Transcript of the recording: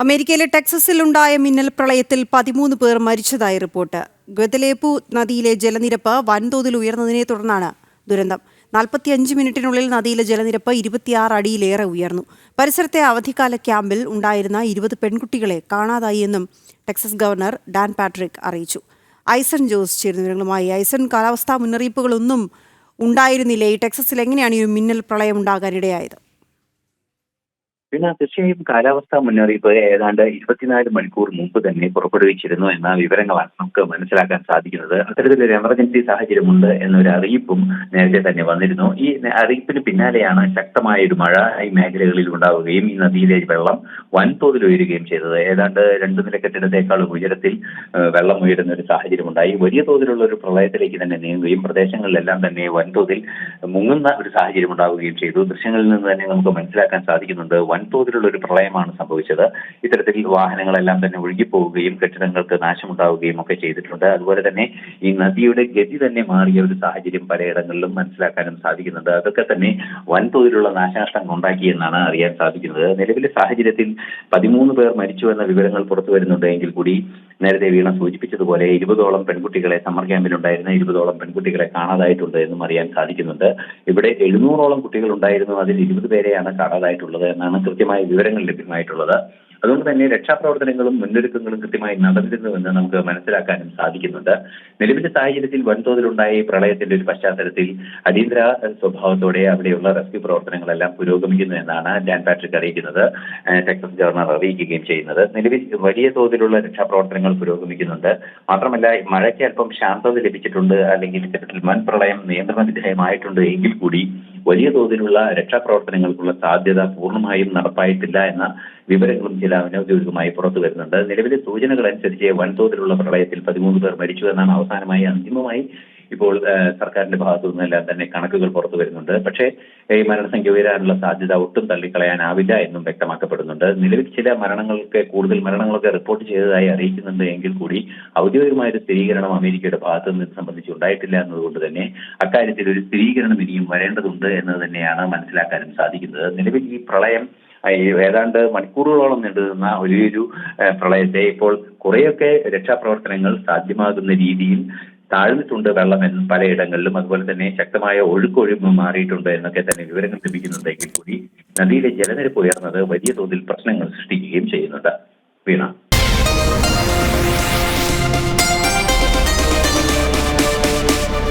അമേരിക്കയിലെ ടെക്സസിലുണ്ടായ മിന്നൽ പ്രളയത്തിൽ 13 പേർ മരിച്ചതായി റിപ്പോർട്ട്. ഗദലേപ്പു നദിയിലെ ജലനിരപ്പ് വൻതോതിൽ ഉയർന്നതിനെ തുടർന്നാണ് ദുരന്തം. 45 മിനിറ്റിനുള്ളിൽ നദിയിലെ ജലനിരപ്പ് 26 അടിയിലേറെ ഉയർന്നു. പരിസരത്തെ അവധിക്കാല ക്യാമ്പിൽ ഉണ്ടായിരുന്ന 20 പെൺകുട്ടികളെ കാണാതായി എന്നും ടെക്സസ് ഗവർണർ ഡാൻ പാട്രിക് അറിയിച്ചു. ഐസൺ ജോസ് ചേരുന്ന വിവരങ്ങളുമായി. ഐസൺ, കാലാവസ്ഥാ മുന്നറിയിപ്പുകളൊന്നും ഉണ്ടായിരുന്നില്ലേ? ഈ ടെക്സസിൽ എങ്ങനെയാണ് ഈ മിന്നൽ പ്രളയം ഉണ്ടാകാനിടയായത്? പിന്നെ തീർച്ചയായും കാലാവസ്ഥാ മുന്നറിയിപ്പ് ഏതാണ്ട് 24 മണിക്കൂർ മുമ്പ് തന്നെ പുറപ്പെടുവിച്ചിരുന്നു എന്ന വിവരങ്ങളാണ് നമുക്ക് മനസ്സിലാക്കാൻ സാധിക്കുന്നത്. അത്തരത്തിലൊരു എമർജൻസി സാഹചര്യമുണ്ട് എന്നൊരു അറിയിപ്പും നേരത്തെ തന്നെ വന്നിരുന്നു. ഈ അറിയിപ്പിന് പിന്നാലെയാണ് ശക്തമായ ഒരു മഴ ഈ മേഖലകളിൽ ഉണ്ടാവുകയും ഈ നദിയിലെ വെള്ളം വൻതോതിൽ ഉയരുകയും ചെയ്തത്. ഏതാണ്ട് 2 നില കെട്ടിടത്തെക്കാളും ഉയരത്തിൽ വെള്ളം ഉയരുന്ന ഒരു സാഹചര്യമുണ്ടായി. വലിയ തോതിലുള്ള ഒരു പ്രളയത്തിലേക്ക് തന്നെ നീങ്ങുകയും പ്രദേശങ്ങളിലെല്ലാം തന്നെ വൻതോതിൽ മുങ്ങുന്ന ഒരു സാഹചര്യം ഉണ്ടാവുകയും ചെയ്തു. ദൃശ്യങ്ങളിൽ നിന്ന് തന്നെ നമുക്ക് മനസ്സിലാക്കാൻ സാധിക്കുന്നുണ്ട് വൻതോതിലുള്ള ഒരു പ്രളയമാണ് സംഭവിച്ചത്. ഇത്തരത്തിൽ വാഹനങ്ങളെല്ലാം തന്നെ ഒഴുകിപ്പോവുകയും കെട്ടിടങ്ങൾക്ക് നാശമുണ്ടാവുകയും ഒക്കെ ചെയ്തിട്ടുണ്ട്. അതുപോലെ തന്നെ ഈ നദിയുടെ ഗതി തന്നെ മാറിയ ഒരു സാഹചര്യം പലയിടങ്ങളിലും മനസ്സിലാക്കാനും സാധിക്കുന്നുണ്ട്. അതൊക്കെ തന്നെ വൻതോതിലുള്ള നാശനഷ്ടങ്ങൾ ഉണ്ടാക്കിയെന്നാണ് അറിയാൻ സാധിക്കുന്നത്. നിലവിലെ സാഹചര്യത്തിൽ 13 പേർ മരിച്ചു എന്ന വിവരങ്ങൾ പുറത്തു വരുന്നുണ്ട് എങ്കിൽ കൂടി നേരത്തെ വീണ സൂചിപ്പിച്ചതുപോലെ 20ഓളം പെൺകുട്ടികളെ സമ്മർ ക്യാമ്പിലുണ്ടായിരുന്ന 20ഓളം പെൺകുട്ടികളെ കാണാതായിട്ടുണ്ട് എന്നും അറിയാൻ സാധിക്കുന്നുണ്ട്. ഇവിടെ 700ഓളം കുട്ടികൾ ഉണ്ടായിരുന്നു. അതിൽ 20 പേരെയാണ് കാണാതായിട്ടുള്ളത് എന്നാണ് കൃത്യമായ വിവരങ്ങൾ ലഭ്യമായിട്ടുള്ളത്. അതുകൊണ്ട് തന്നെ രക്ഷാപ്രവർത്തനങ്ങളും മുന്നൊരുക്കങ്ങളും കൃത്യമായി നടന്നിരുന്നുവെന്ന് നമുക്ക് മനസ്സിലാക്കാനും സാധിക്കുന്നുണ്ട്. നിലവിലെ സാഹചര്യത്തിൽ വൻതോതിലുണ്ടായ ഈ പ്രളയത്തിന്റെ ഒരു പശ്ചാത്തലത്തിൽ അടിയന്തര സ്വഭാവത്തോടെ അവിടെയുള്ള റെസ്ക്യൂ പ്രവർത്തനങ്ങളെല്ലാം പുരോഗമിക്കുന്നു എന്നാണ് ഡാൻ പാട്രിക് അറിയിക്കുന്നത്, ടെക്സസ് ഗവർണർ അറിയിക്കുകയും ചെയ്യുന്നത്. നിലവിൽ വലിയ തോതിലുള്ള രക്ഷാപ്രവർത്തനങ്ങൾ പുരോഗമിക്കുന്നുണ്ട്. മാത്രമല്ല മഴയ്ക്ക് അല്പം ശാന്തത ലഭിച്ചിട്ടുണ്ട്, അല്ലെങ്കിൽ ഇത്തരത്തിൽ വൻ പ്രളയം നിയന്ത്രണ വിധേയമായിട്ടുണ്ട് എങ്കിൽ കൂടി വലിയ തോതിലുള്ള രക്ഷാപ്രവർത്തനങ്ങൾക്കുള്ള സാധ്യത പൂർണ്ണമായും നടപ്പായിട്ടില്ല എന്ന വിവരങ്ങളും ചില അനൌദ്യോഗികമായി പുറത്തു വരുന്നുണ്ട്. നിലവിലെ സൂചനകൾ അനുസരിച്ച് വൻതോതിലുള്ള പ്രളയത്തിൽ 13 പേർ മരിച്ചു എന്നാണ് അവസാനമായി അന്തിമമായി ഇപ്പോൾ സർക്കാരിന്റെ ഭാഗത്തു നിന്നെല്ലാം തന്നെ കണക്കുകൾ പുറത്തു വരുന്നുണ്ട്. പക്ഷേ ഈ മരണസംഖ്യ ഉയരാനുള്ള സാധ്യത ഒട്ടും തള്ളിക്കളയാനാവില്ല എന്നും വ്യക്തമാക്കപ്പെടുന്നുണ്ട്. നിലവിൽ ചില കൂടുതൽ മരണങ്ങളൊക്കെ റിപ്പോർട്ട് ചെയ്തതായി അറിയിക്കുന്നുണ്ട് എങ്കിൽ കൂടി ഔദ്യോഗികമായ ഒരു സ്ഥിരീകരണം അമേരിക്കയുടെ ഭാഗത്തു നിന്ന് സംബന്ധിച്ച് ഉണ്ടായിട്ടില്ല എന്നതുകൊണ്ട് തന്നെ അക്കാര്യത്തിൽ ഒരു സ്ഥിരീകരണം ഇനിയും വരേണ്ടതുണ്ട് എന്നത് തന്നെയാണ് മനസ്സിലാക്കാനും സാധിക്കുന്നത്. നിലവിൽ ഈ പ്രളയം ഏതാണ്ട് മണിക്കൂറുകളോളം നീണ്ടുനിന്ന വലിയൊരു പ്രളയത്തെ ഇപ്പോൾ കുറെയൊക്കെ രക്ഷാപ്രവർത്തനങ്ങൾ സാധ്യമാകുന്ന രീതിയിൽ താഴ്ന്നിട്ടുണ്ട് വെള്ളം എന്ന് പലയിടങ്ങളിലും. അതുപോലെ തന്നെ ശക്തമായ ഒഴുക്കൊഴുമ്പ് മാറിയിട്ടുണ്ട് എന്നൊക്കെ തന്നെ വിവരങ്ങൾ ലഭിക്കുന്നുണ്ടെങ്കിൽ കൂടി നദിയിലെ ജലനിരപ്പ് ഉയർന്നത് വലിയ തോതിൽ പ്രശ്നങ്ങൾ സൃഷ്ടിക്കുകയും ചെയ്യുന്നുണ്ട്. വീണ.